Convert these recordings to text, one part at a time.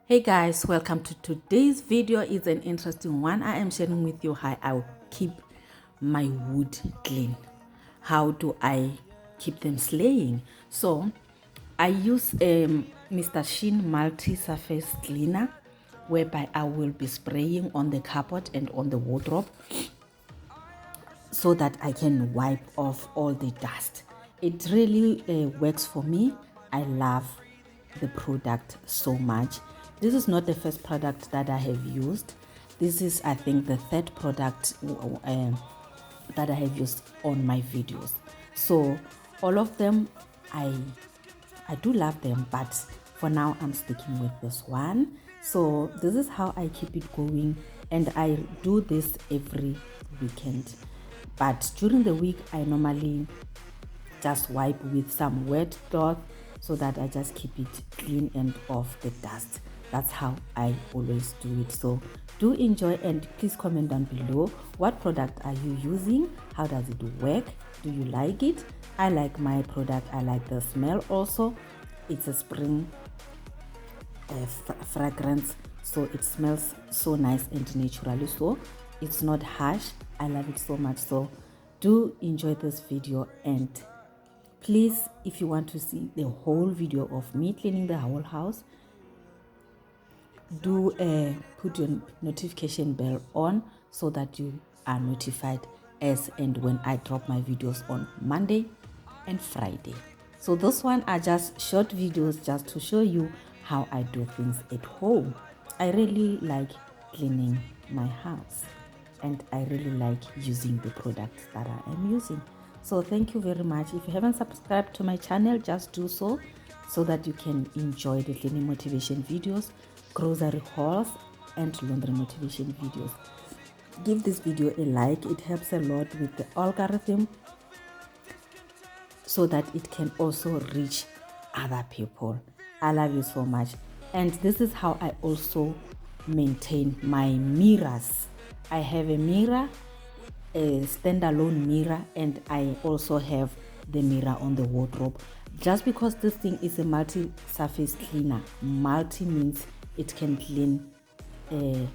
Hey guys, welcome to today's video. It's an interesting one. I am sharing with you how I keep my wood clean. How do I keep them slaying? So I use Mr. Sheen multi-surface cleaner, whereby I will be spraying on the cupboard and on the wardrobe so that I can wipe off all the dust. It really works for me. I love the product so much. This is not the first product that I have used. This is, I think, the third product that I have used on my videos. So all of them, I do love them, but for now I'm sticking with this one. So this is how I keep it going, and I do this every weekend. But during the week, I normally just wipe with some wet cloth so that I just keep it clean and off the dust. That's how I always do it. So do enjoy, and please comment down below, what product are you using? How does it work? Do you like it? I like my product. I like the smell also. It's a spring fragrance, so it smells so nice and naturally, so it's not harsh. I love it so much. So do enjoy this video, and please, if you want to see the whole video of me cleaning the whole house, do put your notification bell on so that you are notified as and when I drop my videos on Monday and Friday. So this one are just short videos just to show you how I do things at home. I really like cleaning my house, and I really like using the products that I am using. So thank you very much. If you haven't subscribed to my channel, just do so that you can enjoy the cleaning motivation videos, grocery hauls, and laundry motivation videos. Give this video a like. It helps a lot with the algorithm so that it can also reach other people. I love you so much. And this is how I also maintain my mirrors. I have a mirror, a standalone mirror, and I also have the mirror on the wardrobe. Just because this thing is a multi-surface cleaner, multi means it can clean a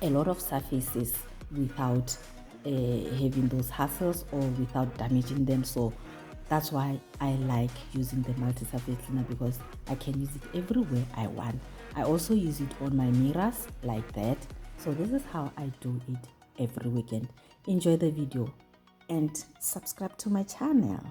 lot of surfaces without having those hassles or without damaging them. So that's why I like using the multi-surface cleaner, because I can use it everywhere I want. I also use it on my mirrors like that. So this is how I do it every weekend. Enjoy the video and subscribe to my channel.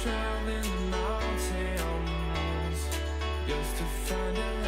Traveling mountains just to find out